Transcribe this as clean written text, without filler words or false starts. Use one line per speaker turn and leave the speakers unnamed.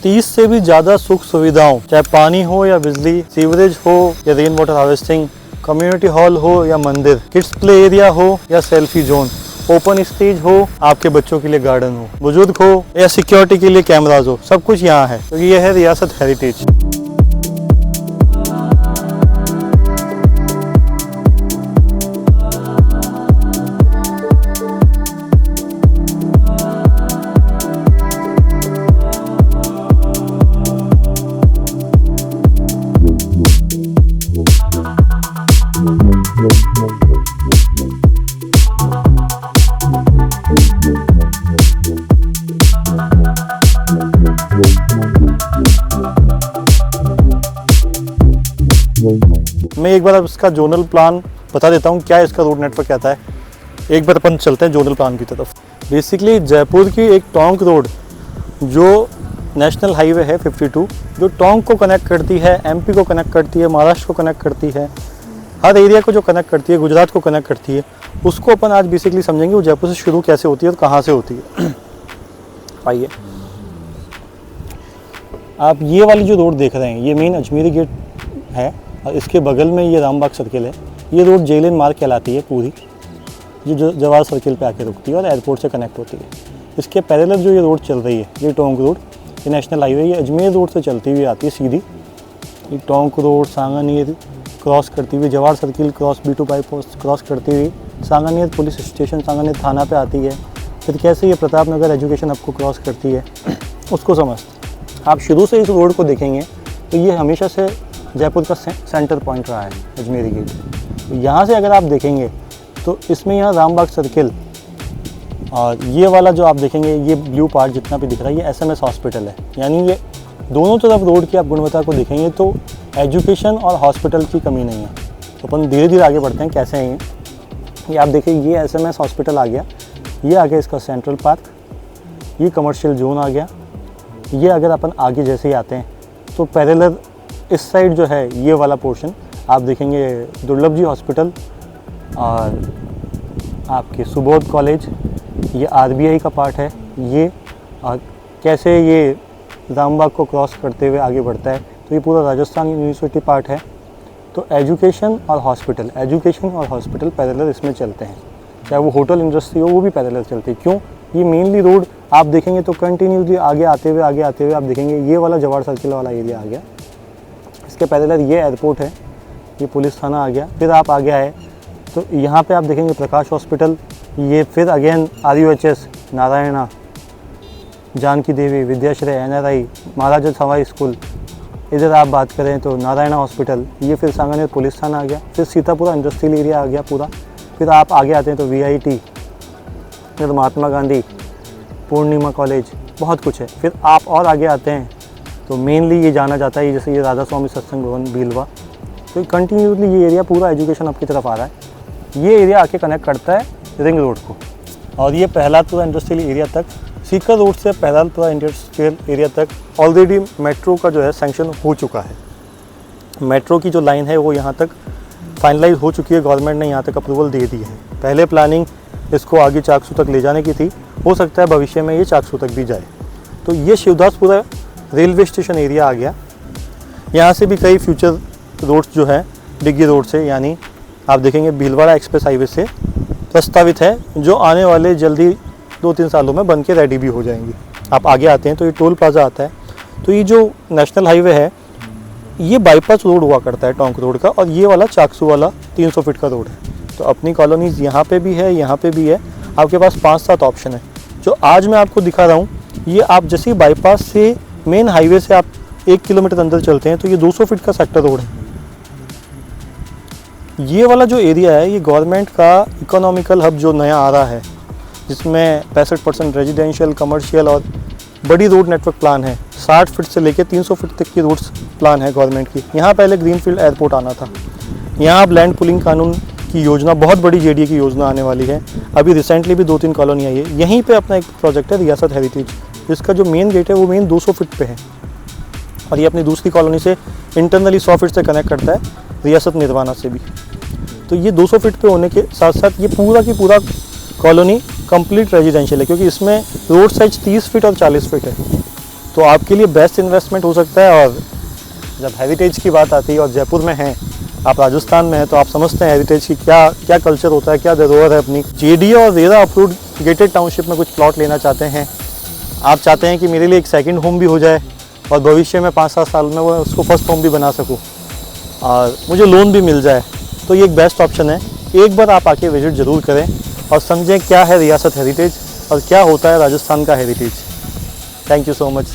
30 से भी ज़्यादा सुख सुविधाओं, चाहे पानी हो या बिजली, सीवरेज हो या rain water harvesting, community hall हो या मंदिर, किड्स प्ले एरिया हो या सेल्फी जोन, ओपन स्टेज हो, आपके बच्चों के लिए गार्डन हो, बुजुर्ग हो या सिक्योरिटी के लिए कैमराज हो, सब कुछ यहाँ है। तो ये है रियासत हेरिटेज। मैं एक बार अब इसका जोनल प्लान बता देता हूँ, क्या इसका रोड नेटवर्क कहता है। एक बार अपन चलते हैं जोनल प्लान की तरफ। बेसिकली जयपुर की एक टोंक रोड जो नेशनल हाईवे है 52, जो टोंक को कनेक्ट करती है, एमपी को कनेक्ट करती है, महाराष्ट्र को कनेक्ट करती है, हर एरिया को जो कनेक्ट करती है, गुजरात को कनेक्ट करती है, उसको अपन आज बेसिकली समझेंगे वो जयपुर से शुरू कैसे होती है और कहाँ से होती है। आइए, आप ये वाली जो रोड देख रहे हैं ये मेन अजमेरी गेट है और इसके बगल में ये रामबाग सर्किल है। ये रोड जेलिन मार्ग कहलाती है पूरी, जो जवाहर सर्किल पे आके रुकती है और एयरपोर्ट से कनेक्ट होती है। इसके पैरेलल जो ये रोड चल रही है, ये टोंक रोड, ये नेशनल हाईवे, ये अजमेर रोड से चलती हुई आती है सीधी। ये टोंक रोड सांगानेर क्रॉस करती हुई, Jawahar circle cross, B2 bypass cross करती हुई सांगानेर पुलिस स्टेशन, सांगानेर थाना पे आती है। फिर कैसे ये प्रताप नगर एजुकेशन आपको क्रॉस करती है, उसको समझते। आप शुरू से इस रोड को देखेंगे तो ये हमेशा से जयपुर का सेंटर पॉइंट रहा है, अजमेरी गेट। यहाँ से अगर आप देखेंगे तो इसमें यहाँ रामबाग सर्किल और ये वाला जो आप देखेंगे, ये ब्लू पार्ट जितना भी दिख रहा है, ये SMS हॉस्पिटल है। यानी ये दोनों तरफ रोड की आप गुणवत्ता को देखेंगे तो एजुकेशन और हॉस्पिटल की कमी नहीं है। तो अपन धीरे धीरे आगे बढ़ते हैं कैसे हैं ये आप देखिए, ये SMS हॉस्पिटल आ गया, ये आ गया इसका सेंट्रल पार्क, ये कमर्शियल जोन आ गया। ये अगर अपन आगे जैसे ही आते हैं तो पैरेलल इस साइड जो है ये वाला पोर्शन आप देखेंगे, दुर्लभ जी हॉस्पिटल और आपके सुबोध कॉलेज, ये RBI का पार्ट है ये। और कैसे ये रामबाग को क्रॉस करते हुए आगे बढ़ता है तो ये पूरा राजस्थान यूनिवर्सिटी पार्ट है। तो एजुकेशन और हॉस्पिटल पैरेलल इसमें चलते हैं, चाहे वो होटल इंडस्ट्री हो वो भी पैरेलल चलती है। क्यों? ये मेनली रोड आप देखेंगे तो कंटिन्यूसली आगे आते हुए आप देखेंगे ये वाला जवाहर सर्किल वाला एरिया आ गया। इसके पैरेलल ये एयरपोर्ट है, ये पुलिस थाना आ गया। फिर आप आगे आए तो यहाँ पे आप देखेंगे प्रकाश हॉस्पिटल, ये फिर अगेन RUHS, नारायणा, जानकी देवी, विद्याश्रय, NRI, महाराजा सवाई स्कूल। इधर आप बात करें तो नारायणा हॉस्पिटल, ये फिर सांगानेर पुलिस थाना आ गया। फिर सीतापुरा इंडस्ट्रियल एरिया आ गया पूरा। फिर आप आगे आते हैं तो VIT, फिर महात्मा गांधी, पूर्णिमा कॉलेज, बहुत कुछ है। फिर आप और आगे आते हैं तो मेनली ये जाना जाता है जैसे ये राधा स्वामी सत्संग भवन भीलवा। तो कंटिन्यूसली ये एरिया पूरा एजुकेशन आपकी तरफ आ रहा है। ये एरिया आके कनेक्ट करता है रिंग रोड को और ये प्रहलादपुरा इंडस्ट्रियल एरिया तक, सीकर रोड से प्रहलादपुरा इंडस्ट्रियल एरिया तक ऑलरेडी मेट्रो का जो है सैंक्शन हो चुका है। मेट्रो की जो लाइन है वो यहाँ तक फाइनलाइज हो चुकी है, गवर्नमेंट ने यहाँ तक अप्रूवल दे दी है। पहले प्लानिंग इसको आगे चाकसू तक ले जाने की थी, हो सकता है भविष्य में ये चाकसू तक भी जाए। तो ये शिवदासपुरा रेलवे स्टेशन एरिया आ गया। यहाँ से भी कई फ्यूचर रोड्स जो है डिग्गी रोड से, यानी आप देखेंगे भीलवाड़ा एक्सप्रेस हाईवे से प्रस्तावित है, जो आने वाले जल्दी 2-3 सालों में बन के रेडी भी हो जाएंगी। आप आगे आते हैं तो ये टोल प्लाजा आता है। तो ये जो नेशनल हाईवे है ये बाईपास रोड हुआ करता है टोंक रोड का, और ये वाला चाकसू वाला 300 फीट का रोड है। तो अपनी कॉलोनीज़ यहाँ पे भी है, यहाँ पे भी है। आपके पास 5-7 ऑप्शन है। जो आज मैं आपको दिखा रहा हूँ ये आप जैसे ही बाईपास से मेन हाईवे से आप 1 किलोमीटर अंदर चलते हैं तो ये 200 फीट का सेक्टर रोड है। ये वाला जो एरिया है ये गवर्नमेंट का इकोनॉमिकल हब जो नया आ रहा है, जिसमें 65% रेजिडेंशियल, कमर्शियल और बड़ी रोड नेटवर्क प्लान है। 60 फीट से लेकर 300 फीट तक की रोड्स प्लान है गवर्नमेंट की। यहाँ पहले ग्रीनफील्ड एयरपोर्ट आना था। यहाँ अब लैंड पुलिंग कानून की योजना, बहुत बड़ी JDA की योजना आने वाली है। अभी रिसेंटली भी 2-3 कॉलोनी आई है। यहीं पे अपना एक प्रोजेक्ट है रियासत हेरिटेज, जिसका जो मेन गेट है वो मेन 200 फीट पे है, और ये अपनी दूसरी कॉलोनी से इंटरनली 100 फीट से कनेक्ट करता है, रियासत निर्वाणा से भी। तो ये 200 फीट पे होने के साथ साथ ये पूरा की पूरा कॉलोनी कंप्लीट रेजिडेंशियल है, क्योंकि इसमें रोड साइज 30 फीट और 40 फीट है। तो आपके लिए बेस्ट इन्वेस्टमेंट हो सकता है। और जब हेरिटेज की बात आती है और जयपुर में हैं, आप राजस्थान में हैं, तो आप समझते हैं हेरिटेज की क्या क्या कल्चर होता है, क्या धरोहर है अपनी। जेडी और रेरा अप्रूव्ड गेटेड टाउनशिप में कुछ प्लॉट लेना चाहते हैं, आप चाहते हैं कि मेरे लिए एक सेकंड होम भी हो जाए और भविष्य में 5-7 साल में वो उसको फर्स्ट होम भी बना सकूं और मुझे लोन भी मिल जाए, तो ये एक बेस्ट ऑप्शन है। एक बार आप आके विजिट ज़रूर करें और समझें क्या है रियासत हेरिटेज और क्या होता है राजस्थान का heritage. Thank you so much.